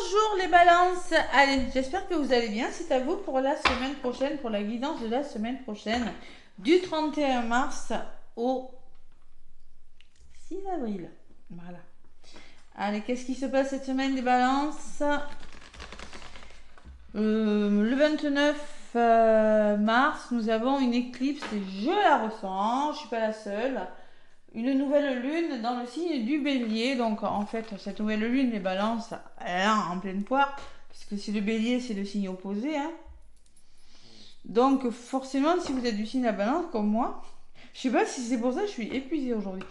Bonjour les balances. Allez, j'espère que vous allez bien. C'est à vous pour la semaine prochaine, pour la guidance de la semaine prochaine, du 31 mars au 6 avril. Voilà. Allez, qu'est-ce qui se passe cette semaine les balances? Le 29 mars, nous avons une éclipse et je la ressens, je suis pas la seule. Une nouvelle lune dans le signe du bélier. Donc en fait, cette nouvelle lune, les balances, elle est en pleine poire, puisque c'est le bélier, c'est le signe opposé. Hein. Donc forcément, si vous êtes du signe à balance comme moi, je sais pas si c'est pour ça que je suis épuisée aujourd'hui.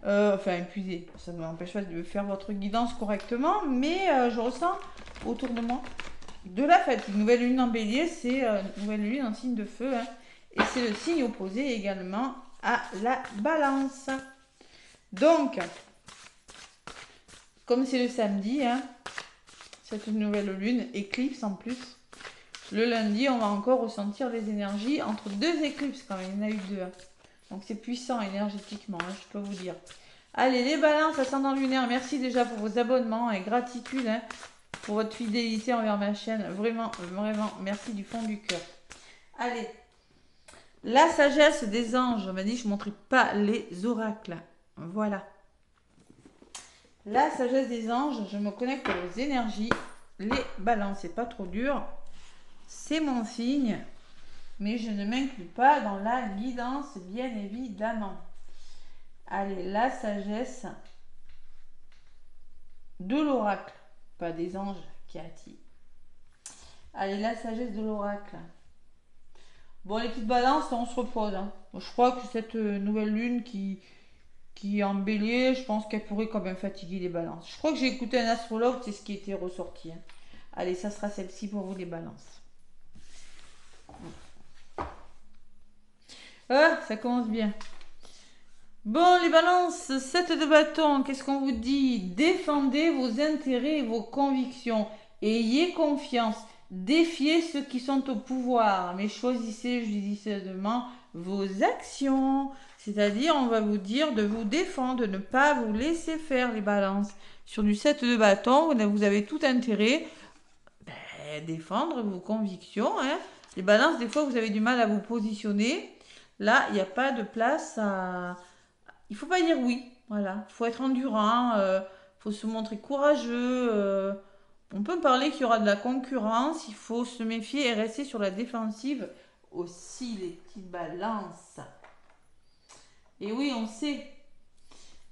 Enfin épuisée, ça ne m'empêche pas de faire votre guidance correctement, mais je ressens autour de moi de la fatigue. Nouvelle lune en bélier, c'est nouvelle lune en signe de feu. Hein, et c'est le signe opposé également à la balance. Donc, comme c'est le samedi, hein, cette nouvelle lune, éclipse en plus, le lundi, on va encore ressentir les énergies entre deux éclipses quand même, il y en a eu deux. Hein. Donc c'est puissant énergétiquement, hein, je peux vous dire. Allez, les balances, ascendant lunaire, merci déjà pour vos abonnements et gratitude hein, pour votre fidélité envers ma chaîne. Vraiment, vraiment, merci du fond du cœur. Allez, la sagesse des anges, on m'a dit je ne montrais pas les oracles. Voilà. La sagesse des anges, je me connecte aux énergies. Les balances, c'est pas trop dur. C'est mon signe. Mais je ne m'inclus pas dans la guidance, bien évidemment. Allez, la sagesse de l'oracle. Pas des anges, Cathy. Allez, la sagesse de l'oracle. Bon, les petites balances, on se repose. Hein. Je crois que cette nouvelle lune qui est en bélier, je pense qu'elle pourrait quand même fatiguer les balances. Je crois que j'ai écouté un astrologue, c'est ce qui était ressorti. Hein. Allez, ça sera celle-ci pour vous les balances. Ah, ça commence bien. Bon, les balances, 7 de bâton, qu'est-ce qu'on vous dit? Défendez vos intérêts et vos convictions. Ayez confiance. Défiez ceux qui sont au pouvoir, mais choisissez judicieusement vos actions. C'est-à-dire, on va vous dire de vous défendre, de ne pas vous laisser faire les balances. Sur du 7 de bâton, vous avez tout intérêt à défendre vos convictions. Hein. Les balances, des fois, vous avez du mal à vous positionner. Là, il n'y a pas de place à... Il faut pas dire oui. Voilà. Il faut être endurant. Faut se montrer courageux. On peut parler qu'il y aura de la concurrence. Il faut se méfier et rester sur la défensive aussi, les petites balances. Et oui, on sait.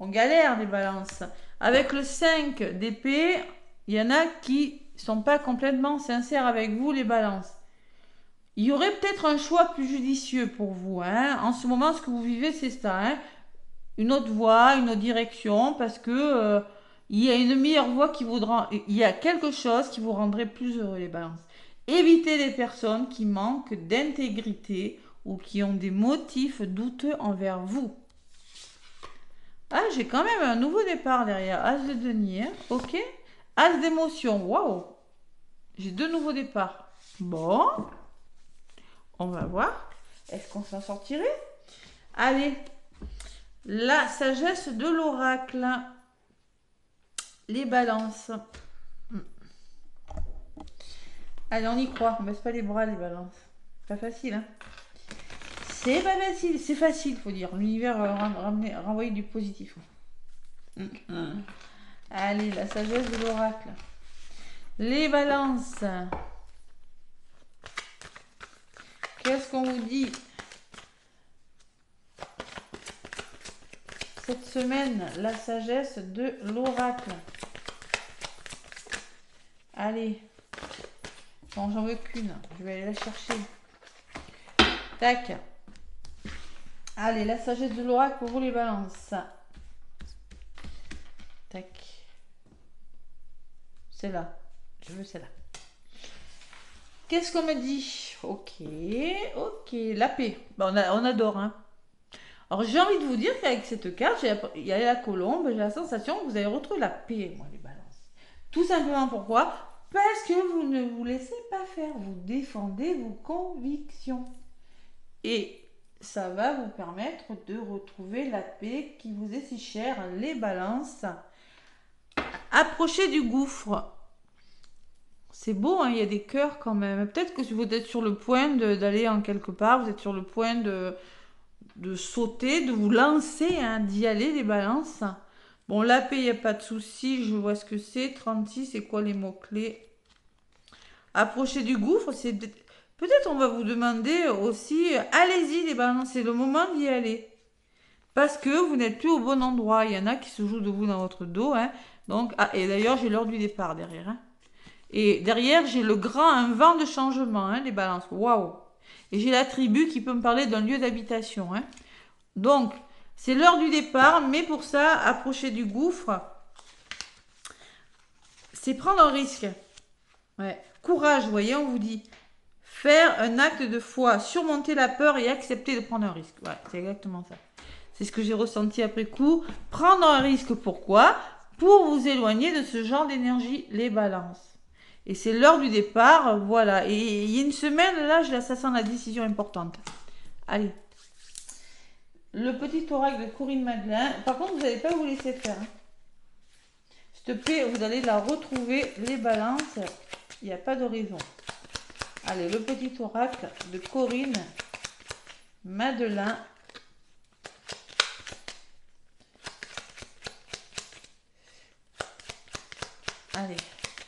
On galère, les balances. Avec le 5 d'épée, il y en a qui sont pas complètement sincères avec vous, les balances. Il y aurait peut-être un choix plus judicieux pour vous. Hein. En ce moment, ce que vous vivez, c'est ça. Hein. Une autre voie, une autre direction, parce que il y a une meilleure voie qui voudra... Il y a quelque chose qui vous rendrait plus heureux, les balances. Évitez les personnes qui manquent d'intégrité ou qui ont des motifs douteux envers vous. Ah, j'ai quand même un nouveau départ derrière. As de denier, hein. Ok. As d'émotion, waouh. J'ai deux nouveaux départs. Bon. On va voir. Est-ce qu'on s'en sortirait? Allez. La sagesse de l'oracle. Les balances. Allez, on y croit. On baisse pas les bras, les balances. Pas facile, hein? C'est pas facile. C'est facile, faut dire. L'univers renvoyer du positif. Allez, la sagesse de l'oracle. Les balances. Qu'est-ce qu'on vous dit cette semaine? La sagesse de l'oracle. Allez. Bon, j'en veux qu'une. Je vais aller la chercher. Tac. Allez, la sagesse de l'oracle pour vous les balances. Tac. C'est là. Je veux celle-là. Qu'est-ce qu'on me dit? Ok, ok. La paix. Bon, on adore, hein. Alors, j'ai envie de vous dire qu'avec cette carte, il y a la colombe, j'ai la sensation que vous allez retrouver la paix, moi, les balances. Tout simplement pourquoi? Parce que vous ne vous laissez pas faire. Vous défendez vos convictions. Et ça va vous permettre de retrouver la paix qui vous est si chère, les balances. Approchez du gouffre. C'est beau, hein, il y a des cœurs quand même. Peut-être que si vous êtes sur le point d'aller en quelque part, vous êtes sur le point de sauter, de vous lancer, hein, d'y aller, les balances. Bon, la paix, il n'y a pas de souci, je vois ce que c'est. 36, c'est quoi les mots-clés? Approcher du gouffre, c'est peut-être on va vous demander aussi, allez-y les balances, c'est le moment d'y aller. Parce que vous n'êtes plus au bon endroit. Il y en a qui se jouent de vous dans votre dos. Hein. Donc, ah, et d'ailleurs, j'ai l'heure du départ derrière. Hein. Et derrière, j'ai un vent de changement, hein, les balances. Waouh! Et j'ai la tribu qui peut me parler d'un lieu d'habitation. Hein. Donc, c'est l'heure du départ, mais pour ça, approcher du gouffre, c'est prendre un risque. Ouais. Courage, vous voyez, on vous dit. Faire un acte de foi, surmonter la peur et accepter de prendre un risque. Ouais, c'est exactement ça. C'est ce que j'ai ressenti après coup. Prendre un risque, pourquoi? Pour vous éloigner de ce genre d'énergie, les balances. Et c'est l'heure du départ, voilà. Et il y a une semaine, là, ça sent la décision importante. Allez. Le petit oracle de Corinne Madeleine. Par contre, vous n'allez pas vous laisser faire. Hein. S'il te plaît, vous allez la retrouver, les balances. Il n'y a pas de raison. Allez, le petit oracle de Corinne Madeleine. Allez,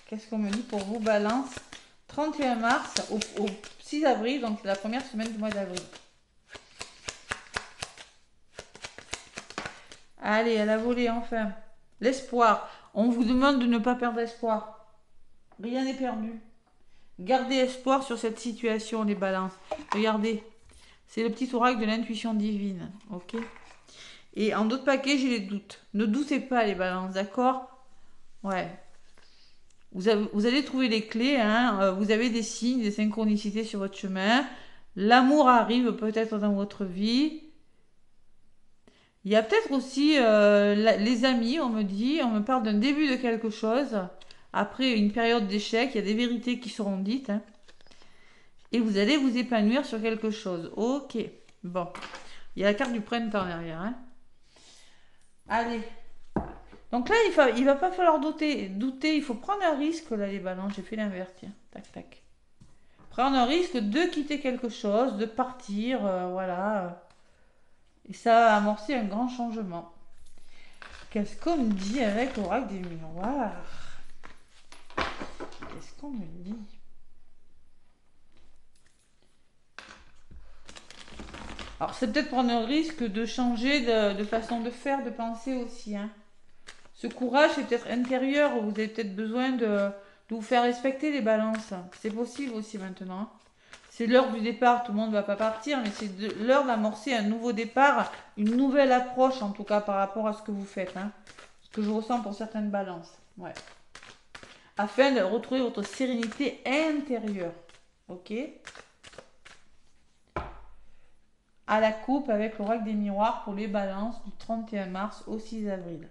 qu'est-ce qu'on me dit pour vous, balance? 31 mars au 6 avril, donc la première semaine du mois d'avril. Allez, à la volée, enfin. L'espoir. On vous demande de ne pas perdre espoir. Rien n'est perdu. Gardez espoir sur cette situation, les balances. Regardez. C'est le petit oracle de l'intuition divine. Ok? Et en d'autres paquets, j'ai les doutes. Ne doutez pas, les balances, d'accord? Ouais. Vous allez trouver les clés. Hein. Vous avez des signes, des synchronicités sur votre chemin. L'amour arrive peut-être dans votre vie. Il y a peut-être aussi les amis, on me parle d'un début de quelque chose. Après une période d'échec, il y a des vérités qui seront dites. Hein. Et vous allez vous épanouir sur quelque chose. Ok, bon. Il y a la carte du printemps derrière. Hein. Allez. Donc là, il va pas falloir douter. Il faut prendre un risque, là, les balances. J'ai fait l'inverse, tiens. Tac, tac. Prendre un risque de quitter quelque chose, de partir, voilà. Et ça va amorcer un grand changement. Qu'est-ce qu'on me dit avec l'oracle des miroirs? Qu'est-ce qu'on me dit? Alors, c'est peut-être prendre un risque de changer de façon de faire, de penser aussi. Hein. Ce courage, c'est peut-être intérieur. Vous avez peut-être besoin de vous faire respecter, les balances. C'est possible aussi maintenant. C'est l'heure du départ, tout le monde ne va pas partir, mais c'est l'heure d'amorcer un nouveau départ, une nouvelle approche en tout cas par rapport à ce que vous faites. Hein. Ce que je ressens pour certaines balances. Ouais. Afin de retrouver votre sérénité intérieure. Ok? À la coupe avec l'oracle des miroirs pour les balances du 31 mars au 6 avril.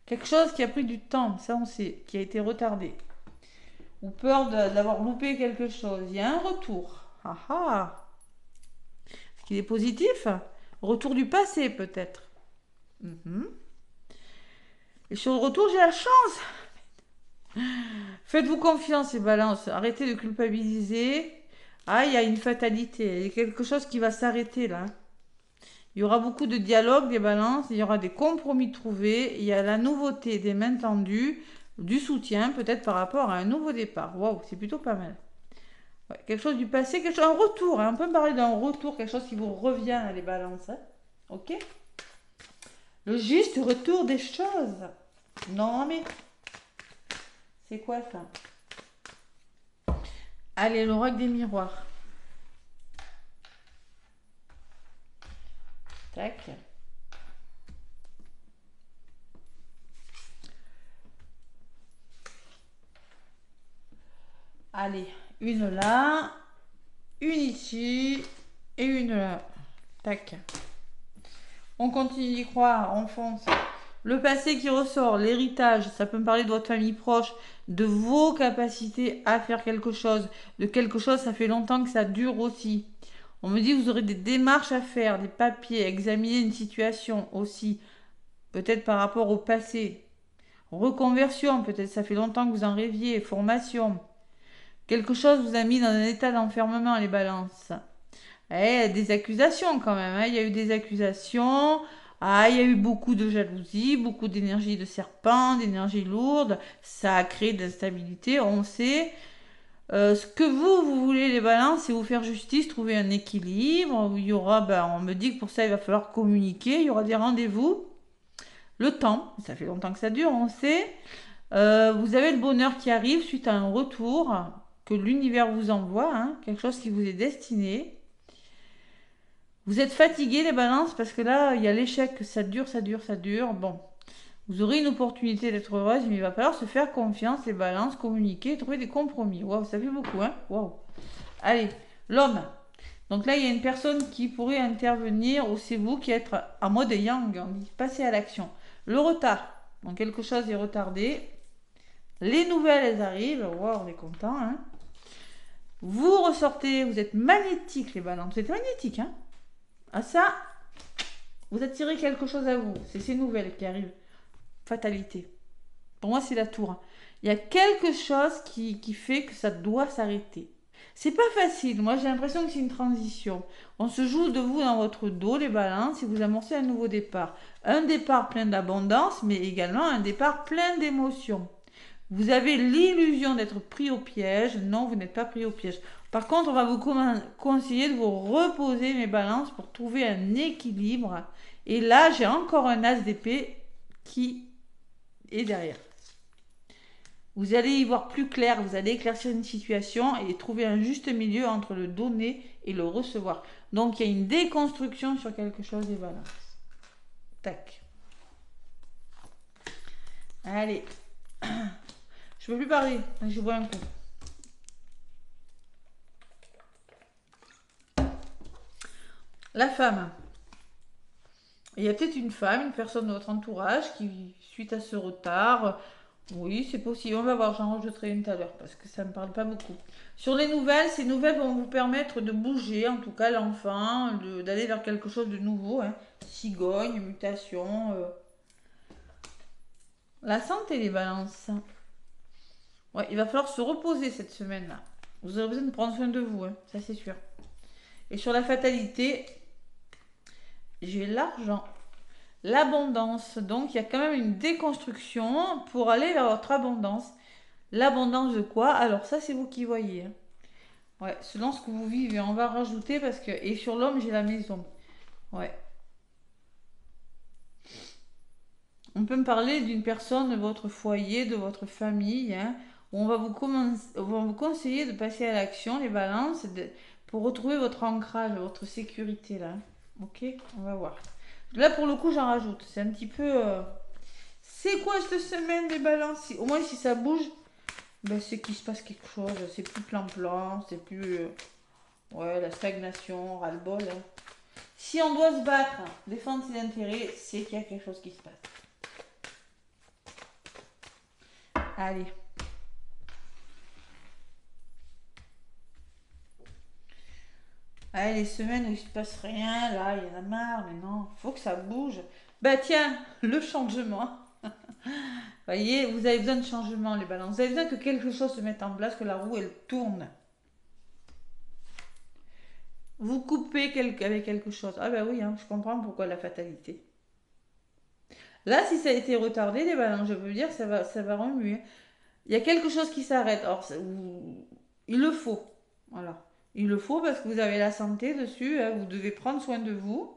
Quelque chose qui a pris du temps, ça on sait, qui a été retardé. Ou peur d'avoir loupé quelque chose. Il y a un retour. Ah ah. Est-ce qu'il est positif? Retour du passé peut-être. Et sur le retour, j'ai la chance. Faites-vous confiance, les balances. Arrêtez de culpabiliser. Ah, il y a une fatalité. Il y a quelque chose qui va s'arrêter là. Il y aura beaucoup de dialogue, des balances. Il y aura des compromis trouvés. Il y a la nouveauté, des mains tendues. Du soutien peut-être par rapport à un nouveau départ. Waouh, c'est plutôt pas mal. Ouais, quelque chose du passé, un retour. Hein. On peut me parler d'un retour, quelque chose qui vous revient à les balances. Hein. Ok? Le juste retour des choses. Non mais, c'est quoi ça? Allez, l'oracle des miroirs. Tac. Allez, une là, une ici et une là. Tac. On continue d'y croire, on fonce. Le passé qui ressort, l'héritage, ça peut me parler de votre famille proche, de vos capacités à faire quelque chose, de quelque chose, ça fait longtemps que ça dure aussi. On me dit que vous aurez des démarches à faire, des papiers, examiner une situation aussi, peut-être par rapport au passé. reconversion, peut-être ça fait longtemps que vous en rêviez, formation. Quelque chose vous a mis dans un état d'enfermement, les balances. Eh, des accusations quand même, hein. Il y a eu des accusations. Ah, il y a eu beaucoup de jalousie, beaucoup d'énergie de serpent, d'énergie lourde. Ça a créé de l'instabilité, on sait. Ce que vous voulez, les balances, c'est vous faire justice, trouver un équilibre. Où il y aura, on me dit que pour ça, il va falloir communiquer. Il y aura des rendez-vous. Le temps, ça fait longtemps que ça dure, on sait. Vous avez le bonheur qui arrive suite à un retour que l'univers vous envoie, hein, quelque chose qui vous est destiné. Vous êtes fatigué, les balances, parce que là, il y a l'échec, ça dure, ça dure, ça dure. Bon, vous aurez une opportunité d'être heureuse, mais il va falloir se faire confiance, les balances, communiquer, trouver des compromis. Waouh, ça fait beaucoup, hein. Waouh. Allez, l'homme. Donc là, il y a une personne qui pourrait intervenir, ou c'est vous qui êtes en mode yang, on dit passer à l'action. Le retard. Donc quelque chose est retardé. Les nouvelles, elles arrivent. Waouh, on est content, hein. Vous ressortez, vous êtes magnétique, les balances. Vous êtes magnétique, hein. Ah ça, vous attirez quelque chose à vous. C'est ces nouvelles qui arrivent. Fatalité. Pour moi, c'est la tour. Il y a quelque chose qui fait que ça doit s'arrêter. C'est pas facile. Moi, j'ai l'impression que c'est une transition. On se joue de vous dans votre dos, les balances, et vous amorcez un nouveau départ. Un départ plein d'abondance, mais également un départ plein d'émotions. Vous avez l'illusion d'être pris au piège. Non, vous n'êtes pas pris au piège. Par contre, on va vous conseiller de vous reposer, mes balances, pour trouver un équilibre. Et là, j'ai encore un as d'épée qui est derrière. Vous allez y voir plus clair, vous allez éclaircir une situation et trouver un juste milieu entre le donner et le recevoir. Donc, il y a une déconstruction sur quelque chose des balances. Tac. Allez. Je ne peux plus parler, je bois un coup. La femme. Il y a peut-être une femme, une personne de votre entourage qui, suite à ce retard, oui, c'est possible. On va voir, j'en rajouterai une tout à l'heure parce que ça ne me parle pas beaucoup. Sur les nouvelles, ces nouvelles vont vous permettre de bouger, en tout cas l'enfant, d'aller vers quelque chose de nouveau. Hein. Cigogne, mutation. La santé, les balances. Ouais, il va falloir se reposer cette semaine-là. Vous aurez besoin de prendre soin de vous, hein, ça c'est sûr. Et sur la fatalité, j'ai l'argent. L'abondance. Donc, il y a quand même une déconstruction pour aller vers votre abondance. L'abondance de quoi? Alors, ça, c'est vous qui voyez. Hein. Ouais, selon ce que vous vivez. On va rajouter parce que... Et sur l'homme, j'ai la maison. Ouais. On peut me parler d'une personne de votre foyer, de votre famille, hein, où on va vous conseiller de passer à l'action, les balances, pour retrouver votre ancrage, votre sécurité, là. Ok? On va voir. Là, pour le coup, j'en rajoute. C'est un petit peu... C'est quoi cette semaine, les balances? Au moins, si ça bouge, c'est qu'il se passe quelque chose. C'est plus plan-plan, c'est plus... ouais, la stagnation, ras-le-bol. Hein. Si on doit se battre, défendre ses intérêts, c'est qu'il y a quelque chose qui se passe. Allez. Allez, les semaines où il se passe rien, là, il y en a marre, mais non, faut que ça bouge. Bah tiens, le changement. Voyez, vous avez besoin de changement, les balances. Vous avez besoin que quelque chose se mette en place, que la roue, elle tourne. Vous coupez avec quelque chose. Ah bah oui, hein, je comprends pourquoi la fatalité. Là, si ça a été retardé, les balances, je veux dire, ça va remuer. Il y a quelque chose qui s'arrête. Or, il le faut. Voilà. Il le faut parce que vous avez la santé dessus. Hein, vous devez prendre soin de vous.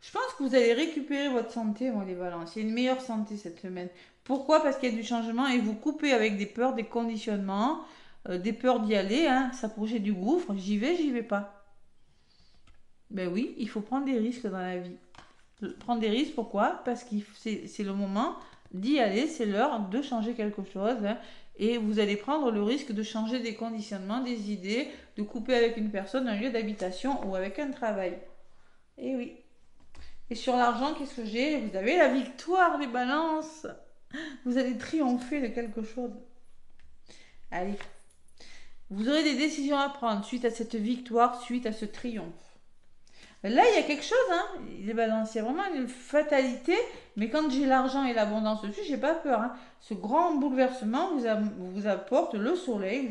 Je pense que vous allez récupérer votre santé, moi, les balances. Il y a une meilleure santé cette semaine. Pourquoi? Parce qu'il y a du changement et vous coupez avec des peurs, des conditionnements, des peurs d'y aller. Hein, s'approcher du gouffre. J'y vais pas. Ben oui, il faut prendre des risques dans la vie. Prendre des risques, pourquoi? Parce que c'est le moment d'y aller, c'est l'heure de changer quelque chose. Hein, et vous allez prendre le risque de changer des conditionnements, des idées, de couper avec une personne un lieu d'habitation ou avec un travail. Et oui. Et sur l'argent, qu'est-ce que j'ai? Vous avez la victoire, les balances. Vous allez triompher de quelque chose. Allez. Vous aurez des décisions à prendre suite à cette victoire, suite à ce triomphe. Là, il y a quelque chose, hein, les balances. Il y a vraiment une fatalité. Mais quand j'ai l'argent et l'abondance dessus, j'ai pas peur. Hein. Ce grand bouleversement vous apporte le soleil,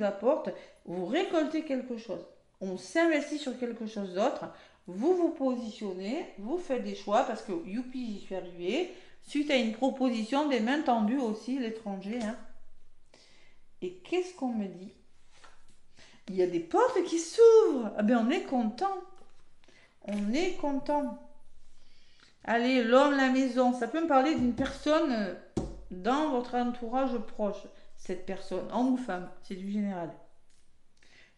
vous récoltez quelque chose. On s'investit sur quelque chose d'autre. Vous vous positionnez, vous faites des choix parce que youpi, j'y suis arrivé. Suite à une proposition des mains tendues aussi, l'étranger. Hein. Et qu'est-ce qu'on me dit? Il y a des portes qui s'ouvrent. Ah ben on est content. On est content. Allez, l'homme, la maison. Ça peut me parler d'une personne dans votre entourage proche. Cette personne, homme ou femme, c'est du général.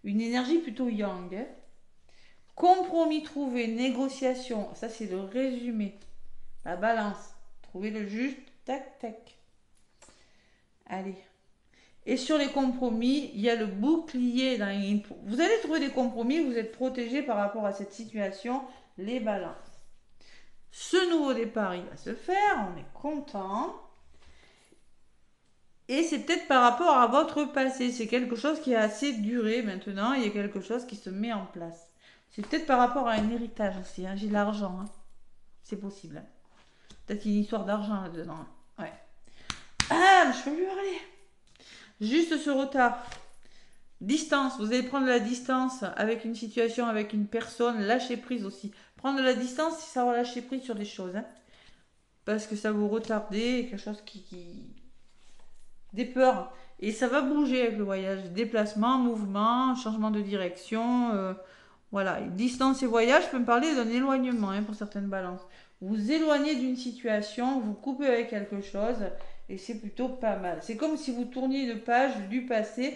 Une énergie plutôt yang. Hein. Compromis trouvé, négociation. Ça, c'est le résumé. La balance. Trouver le juste. Tac, tac. Allez. Et sur les compromis, il y a le bouclier. Vous allez trouver des compromis, vous êtes protégé par rapport à cette situation, les balances. Ce nouveau départ, il va se faire, on est content. Et c'est peut-être par rapport à votre passé, c'est quelque chose qui a assez duré maintenant, il y a quelque chose qui se met en place. C'est peut-être par rapport à un héritage aussi, hein. J'ai de l'argent, hein. C'est possible. Hein. Peut-être qu'il y a une histoire d'argent là-dedans. Hein. Ouais. Ah, je peux plus parler. Juste ce retard. Distance, vous allez prendre de la distance avec une situation, avec une personne, lâcher prise aussi. Prendre de la distance, c'est savoir lâcher prise sur des choses. Hein. Parce que ça vous retardez, quelque chose des peurs. Et ça va bouger avec le voyage. Déplacement, mouvement, changement de direction. Voilà. Distance et voyage, je peux me parler d'un éloignement hein, pour certaines balances. Vous éloignez d'une situation, vous coupez avec quelque chose et c'est plutôt pas mal. C'est comme si vous tourniez une page du passé,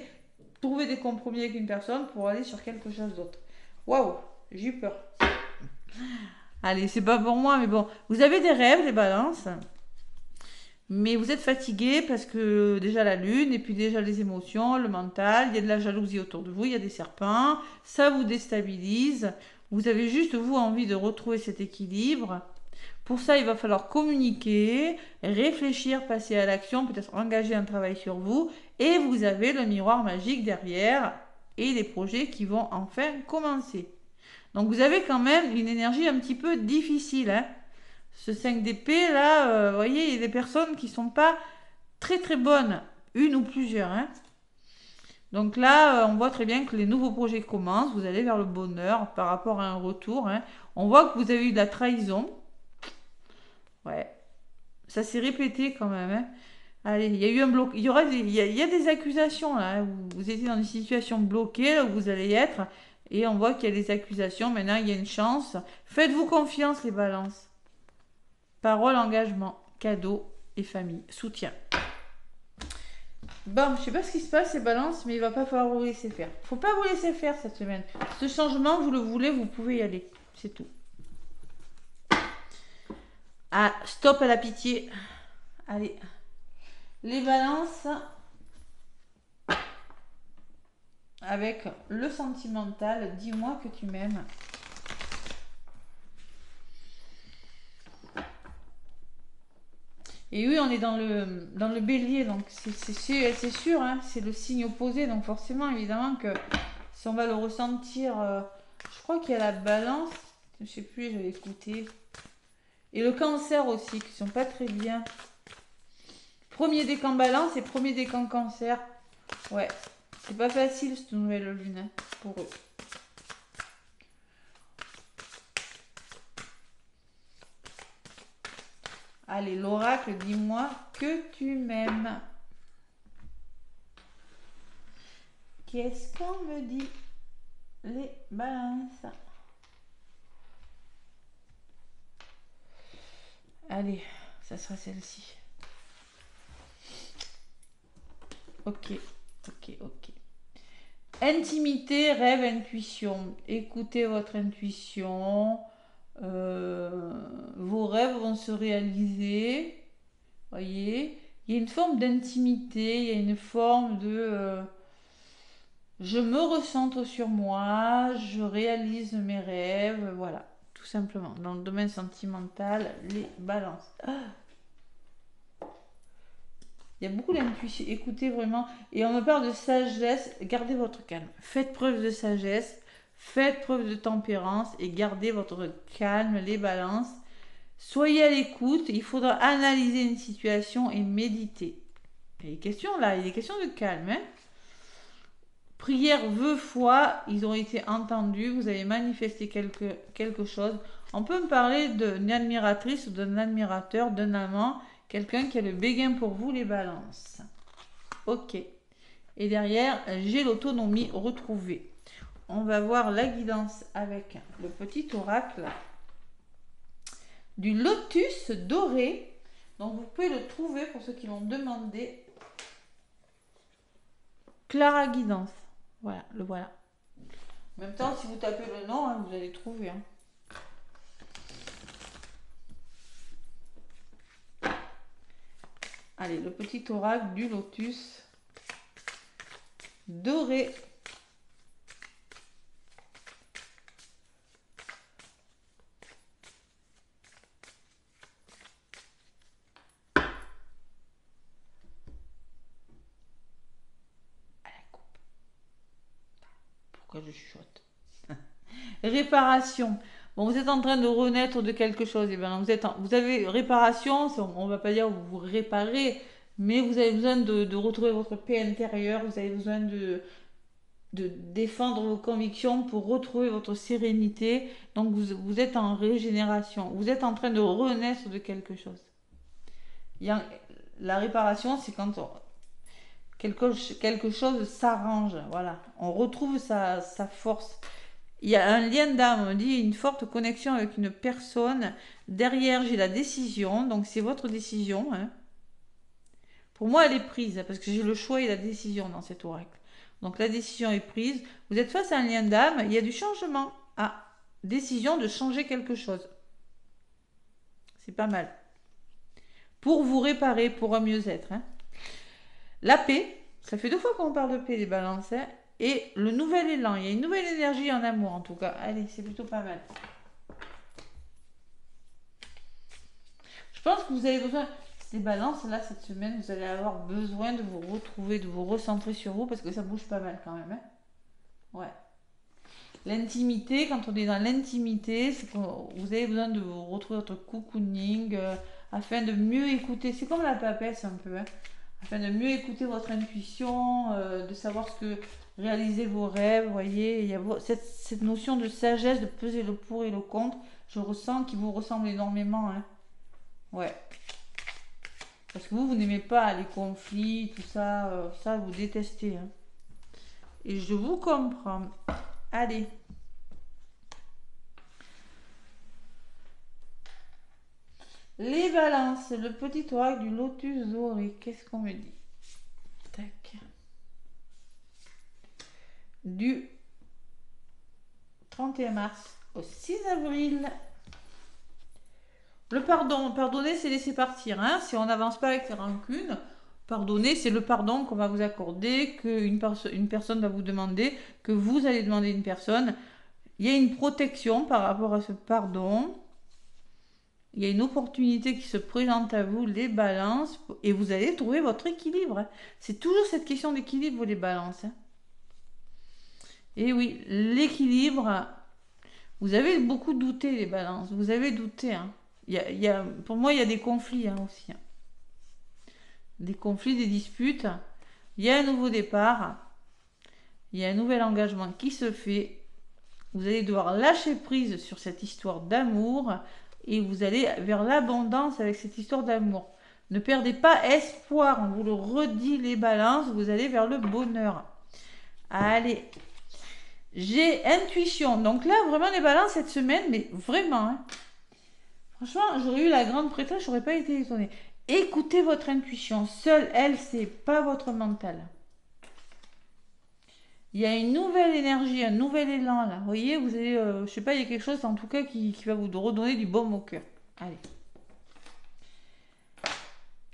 trouvez des compromis avec une personne pour aller sur quelque chose d'autre. Waouh, j'ai eu peur. Allez, c'est pas pour moi, mais bon. Vous avez des rêves, les balances. Mais vous êtes fatigué parce que déjà la lune, et puis déjà les émotions, le mental, il y a de la jalousie autour de vous, il y a des serpents, ça vous déstabilise. Vous avez juste, vous, envie de retrouver cet équilibre. Pour ça, il va falloir communiquer, réfléchir, passer à l'action, peut-être engager un travail sur vous. Et vous avez le miroir magique derrière et les projets qui vont enfin commencer. Donc vous avez quand même une énergie un petit peu difficile. Hein. Ce 5 d'épée, là, vous voyez, il y a des personnes qui ne sont pas très très bonnes, une ou plusieurs. Hein. Donc là, on voit très bien que les nouveaux projets commencent, vous allez vers le bonheur par rapport à un retour. Hein. On voit que vous avez eu de la trahison. Ouais, ça s'est répété quand même. Hein. Allez, il y a eu un bloc. Il y a des accusations là. Hein, vous étiez dans une situation bloquée, là où vous allez être. Et on voit qu'il y a des accusations. Maintenant, il y a une chance. Faites-vous confiance, les balances. Parole, engagement, cadeau et famille. Soutien. Bon, je sais pas ce qui se passe, les balances, mais il va pas falloir vous laisser faire. Faut pas vous laisser faire cette semaine. Ce changement, vous le voulez, vous pouvez y aller. C'est tout. Ah, stop à la pitié. Allez. Les balances avec le sentimental, dis-moi que tu m'aimes. Et oui, on est dans le bélier, donc c'est sûr, hein, c'est le signe opposé, donc forcément, évidemment que si on va le ressentir, je crois qu'il y a la balance, je sais plus, j'avais écouté, et le cancer aussi, qui sont pas très bien. Premier décan balance et premier décan cancer. Ouais, c'est pas facile cette nouvelle lune hein, pour eux. Allez, l'oracle, dis-moi que tu m'aimes. Qu'est-ce qu'on me dit? Les balances. Allez, ça sera celle-ci. Ok. Intimité, rêve, intuition. Écoutez votre intuition. Vos rêves vont se réaliser. Voyez, il y a une forme d'intimité, il y a une forme de je me recentre sur moi, je réalise mes rêves, voilà, tout simplement. Dans le domaine sentimental, les balances. Il y a beaucoup d'intuition, écoutez vraiment. Et on me parle de sagesse, gardez votre calme. Faites preuve de sagesse, Faites preuve de tempérance et gardez votre calme, les balances. Soyez à l'écoute, il faudra analyser une situation et méditer. Il y a des questions là, il y a des questions de calme. Hein. Prière, vœux, foi, ils ont été entendus, vous avez manifesté quelque chose. On peut me parler d'une admiratrice ou d'un admirateur, d'un amant, quelqu'un qui a le béguin pour vous, les balances. Ok. Et derrière, j'ai l'autonomie retrouvée. On va voir la guidance avec le petit oracle du lotus doré. Donc vous pouvez le trouver pour ceux qui l'ont demandé. Clara Guidance. Voilà, le voilà. En même temps, si vous tapez le nom, hein, vous allez trouver. Hein. Allez, le petit oracle du lotus doré. Je chuchote. Réparation. Bon, vous êtes en train de renaître de quelque chose. Et bien, vous avez réparation, on ne va pas dire vous réparez, mais vous avez besoin de retrouver votre paix intérieure. Vous avez besoin de défendre vos convictions pour retrouver votre sérénité. Donc, vous êtes en régénération. Vous êtes en train de renaître de quelque chose. La réparation, c'est quand quelque chose s'arrange, voilà. On retrouve sa force. Il y a un lien d'âme, on dit une forte connexion avec une personne. Derrière, j'ai la décision, donc c'est votre décision. Hein. Pour moi, elle est prise, parce que j'ai le choix et la décision dans cet oracle. Donc la décision est prise. Vous êtes face à un lien d'âme, il y a du changement. Ah, décision de changer quelque chose. C'est pas mal. Pour vous réparer, pour un mieux-être. Hein. La paix, ça fait 2 fois qu'on parle de paix, les balances. Hein. Et le nouvel élan, il y a une nouvelle énergie en amour en tout cas. Allez, c'est plutôt pas mal. Je pense que vous avez besoin, ces balances là cette semaine, vous allez avoir besoin de vous retrouver, de vous recentrer sur vous parce que ça bouge pas mal quand même. Hein. Ouais. L'intimité, quand on est dans l'intimité, c'est que vous avez besoin de vous retrouver votre cocooning afin de mieux écouter. C'est comme la papesse un peu. Hein. Afin de mieux écouter votre intuition, de savoir ce que réaliser vos rêves, vous voyez, il y a cette notion de sagesse, de peser le pour et le contre, je ressens qu'il vous ressemble énormément, hein. Ouais. Parce que vous n'aimez pas les conflits, tout ça, ça vous détestez, hein. Et je vous comprends. Allez. Les balances, le petit oracle du lotus doré, qu'est-ce qu'on me dit? Tac. Du 31 mars au 6 avril. Le pardon, pardonner c'est laisser partir. Hein. Si on n'avance pas avec les rancunes, pardonner c'est le pardon qu'on va vous accorder, qu'une personne va vous demander, que vous allez demander à une personne. Il y a une protection par rapport à ce pardon. Il y a une opportunité qui se présente à vous, les balances, et vous allez trouver votre équilibre. Hein. C'est toujours cette question d'équilibre, les balances. Hein. Et oui, l'équilibre, vous avez beaucoup douté, les balances. Vous avez douté. Hein. Pour moi, il y a des conflits hein, aussi. Hein. Des conflits, des disputes. Il y a un nouveau départ. Il y a un nouvel engagement qui se fait. Vous allez devoir lâcher prise sur cette histoire d'amour. Et vous allez vers l'abondance avec cette histoire d'amour. Ne perdez pas espoir, on vous le redit les balances, vous allez vers le bonheur. Allez, j'ai intuition. Donc là, vraiment les balances cette semaine, mais vraiment, hein. Franchement, j'aurais eu la grande prêtresse, j'aurais pas été étonnée. Écoutez votre intuition, seule elle, c'est pas votre mental. Il y a une nouvelle énergie, un nouvel élan là. Vous voyez, vous avez, je sais pas, il y a quelque chose en tout cas qui va vous redonner du baume au cœur. Allez.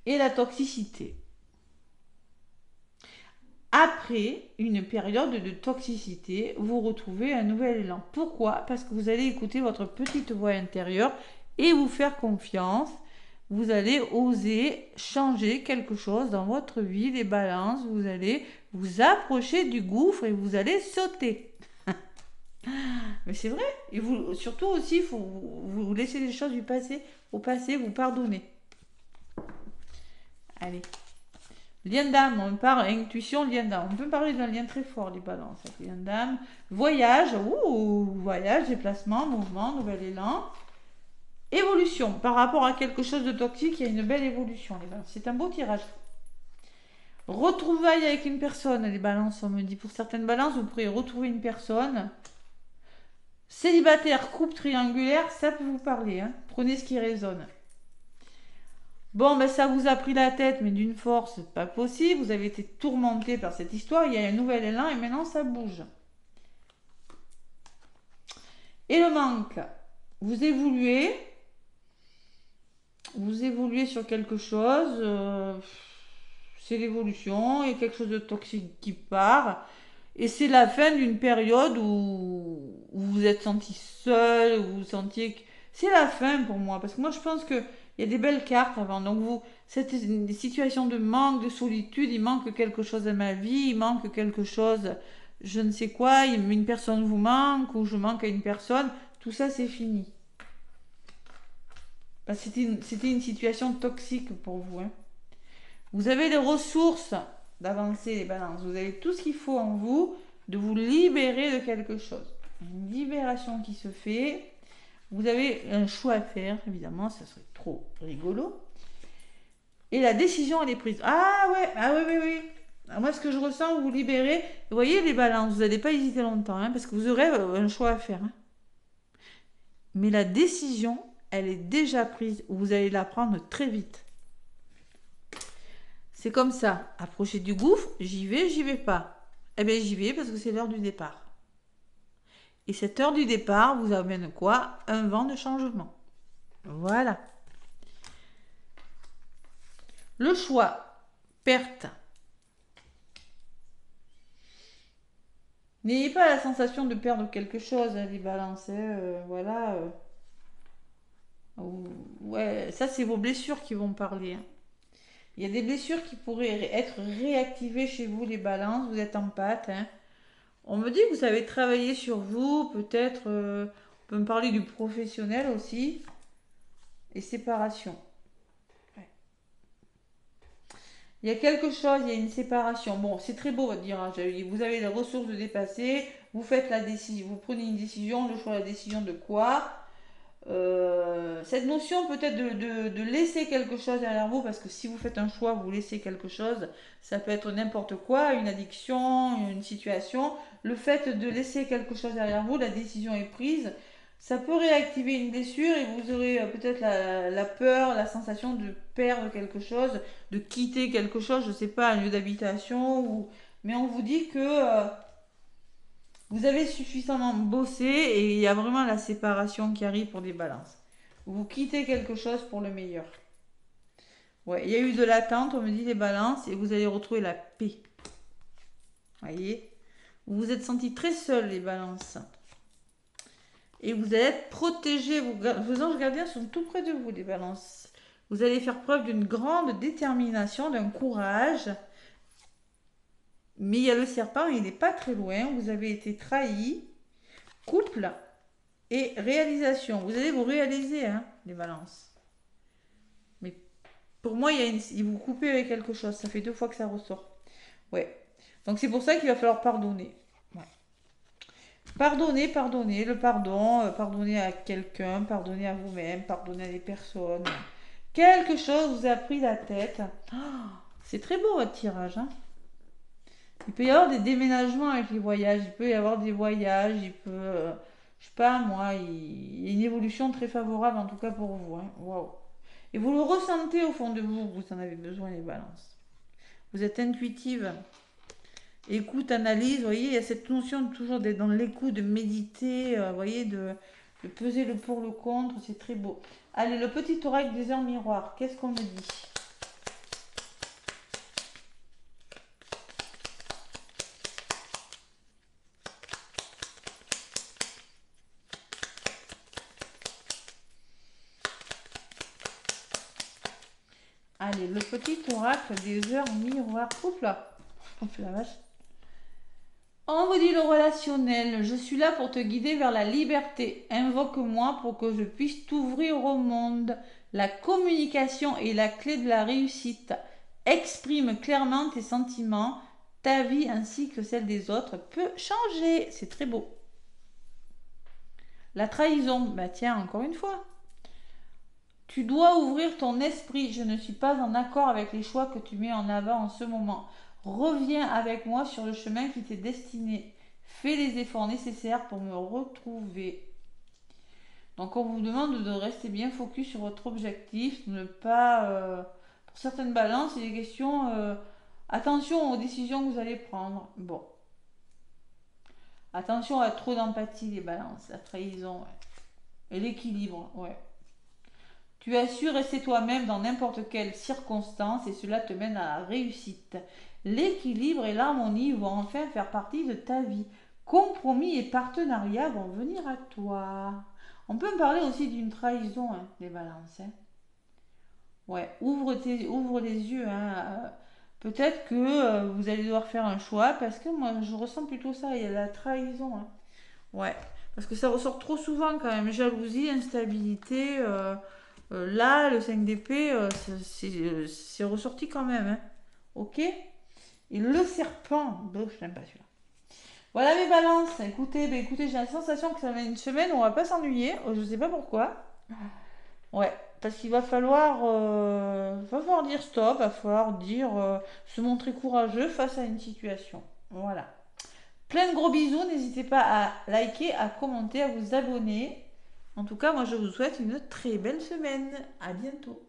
Et la toxicité. Après une période de toxicité, vous retrouvez un nouvel élan. Pourquoi? Parce que vous allez écouter votre petite voix intérieure et vous faire confiance. Vous allez oser changer quelque chose dans votre vie, les balances. Vous allez vous approcher du gouffre et vous allez sauter. Mais c'est vrai. Et vous, surtout aussi, il faut vous laisser les choses du passé au passé, vous pardonnez. Allez. Lien d'âme, on parle intuition, lien d'âme. On peut parler d'un lien très fort, les balances. Lien d'âme, voyage, voyage, déplacement, mouvement, nouvel élan. Évolution, par rapport à quelque chose de toxique, il y a une belle évolution, les balances. C'est un beau tirage. Retrouvailles avec une personne, les balances, on me dit. Pour certaines balances, vous pourrez retrouver une personne. Célibataire, couple triangulaire, ça peut vous parler. Hein. Prenez ce qui résonne. Bon, ben ça vous a pris la tête, mais d'une force pas possible. Vous avez été tourmenté par cette histoire. Il y a un nouvel élan et maintenant ça bouge. Et le manque. Vous évoluez. Vous évoluez sur quelque chose. C'est l'évolution. Il y a quelque chose de toxique qui part. Et c'est la fin d'une période où vous vous êtes senti seul, où vous sentiez que... C'est la fin pour moi, parce que moi je pense qu'il y a des belles cartes avant. Donc vous, cette des situations de manque, de solitude, il manque quelque chose à ma vie, il manque quelque chose, je ne sais quoi, une personne vous manque, ou je manque à une personne, tout ça c'est fini. C'était une situation toxique pour vous. Hein. Vous avez les ressources d'avancer les balances. Vous avez tout ce qu'il faut en vous de vous libérer de quelque chose. Une libération qui se fait. Vous avez un choix à faire, évidemment, ça serait trop rigolo. Et la décision, elle est prise. Ah ouais, oui. Alors moi, ce que je ressens, vous vous libérez. Vous voyez les balances, vous n'allez pas hésiter longtemps, hein, parce que vous aurez un choix à faire. Hein. Mais la décision, elle est déjà prise. Vous allez la prendre très vite. C'est comme ça. Approchez du gouffre, j'y vais pas. Eh bien, j'y vais parce que c'est l'heure du départ. Et cette heure du départ vous amène quoi? Un vent de changement. Voilà. Le choix. Perte. N'ayez pas la sensation de perdre quelque chose, hein, les balances. Voilà. Ouais, ça, c'est vos blessures qui vont parler. Hein. Il y a des blessures qui pourraient être réactivées chez vous, les balances. Vous êtes en pâte. Hein. On me dit que vous avez travaillé sur vous, peut-être. On peut me parler du professionnel aussi. Et séparation. Ouais. Il y a quelque chose, il y a une séparation. Bon, c'est très beau votre tirage. Vous avez les ressources de dépasser. Vous faites la décision. Vous prenez une décision. Le choix, la décision de quoi? Cette notion peut-être de laisser quelque chose derrière vous, parce que si vous faites un choix, vous laissez quelque chose, ça peut être n'importe quoi, une addiction, une situation. Le fait de laisser quelque chose derrière vous, la décision est prise, ça peut réactiver une blessure et vous aurez peut-être la peur, la sensation de perdre quelque chose, de quitter quelque chose, je ne sais pas, un lieu d'habitation, mais on vous dit que vous avez suffisamment bossé et il y a vraiment la séparation qui arrive pour des balances. Vous quittez quelque chose pour le meilleur. Ouais, il y a eu de l'attente, on me dit les balances, et vous allez retrouver la paix. Voyez? Vous vous êtes senti très seul, les balances. Et vous allez être protégés. Vos anges gardiens sont tout près de vous, les balances. Vous allez faire preuve d'une grande détermination, d'un courage. Mais il y a le serpent, il n'est pas très loin. Vous avez été trahi. Couple et réalisation. Vous allez vous réaliser, hein, les balances. Mais pour moi, il vous coupez avec quelque chose. Ça fait 2 fois que ça ressort. Ouais. Donc c'est pour ça qu'il va falloir pardonner. Ouais. Pardonner, le pardon, pardonner à quelqu'un, pardonner à vous-même, pardonner à des personnes. Quelque chose vous a pris la tête. Oh, c'est très beau votre tirage. Hein. Il peut y avoir des déménagements avec les voyages. Il peut y avoir des voyages. Il peut, je sais pas moi, il y a une évolution très favorable en tout cas pour vous. Hein. Waouh. Et vous le ressentez au fond de vous. Vous en avez besoin les balances. Vous êtes intuitive. Écoute, analyse, vous voyez, il y a cette notion de toujours d'être dans l'écoute, de méditer, vous voyez, de peser le pour, le contre, c'est très beau. Allez, le petit oracle des heures miroirs, qu'est-ce qu'on me dit? Allez, le petit oracle des heures miroirs. Oups là, la vache. On vous dit le relationnel. Je suis là pour te guider vers la liberté. Invoque-moi pour que je puisse t'ouvrir au monde. La communication est la clé de la réussite. Exprime clairement tes sentiments. Ta vie ainsi que celle des autres peut changer. C'est très beau. La trahison. Bah tiens, encore une fois. Tu dois ouvrir ton esprit. Je ne suis pas en accord avec les choix que tu mets en avant en ce moment. Reviens avec moi sur le chemin qui t'est destiné. Fais les efforts nécessaires pour me retrouver. Donc on vous demande de rester bien focus sur votre objectif, de ne pas... pour certaines balances, il est question... attention aux décisions que vous allez prendre. Bon. Attention à trop d'empathie, les balances, la trahison. Ouais. Et l'équilibre, ouais. Tu as su rester toi-même dans n'importe quelle circonstance et cela te mène à la réussite. L'équilibre et l'harmonie vont enfin faire partie de ta vie. Compromis et partenariat vont venir à toi. On peut me parler aussi d'une trahison, hein, les balances. Hein. Ouais, ouvre les yeux. Hein. Peut-être que vous allez devoir faire un choix parce que moi je ressens plutôt ça. Il y a la trahison. Hein. Ouais, parce que ça ressort trop souvent quand même. Jalousie, instabilité. Là, le 5 d'épée, c'est ressorti quand même. Hein. Ok. Et le serpent. Bon, je n'aime pas celui-là. Voilà mes balances. Écoutez, j'ai la sensation que ça va être une semaine où on va pas s'ennuyer. Je sais pas pourquoi. Ouais, parce qu'il va falloir dire stop, va falloir dire se montrer courageux face à une situation. Voilà. Plein de gros bisous. N'hésitez pas à liker, à commenter, à vous abonner. En tout cas, moi je vous souhaite une très belle semaine. À bientôt.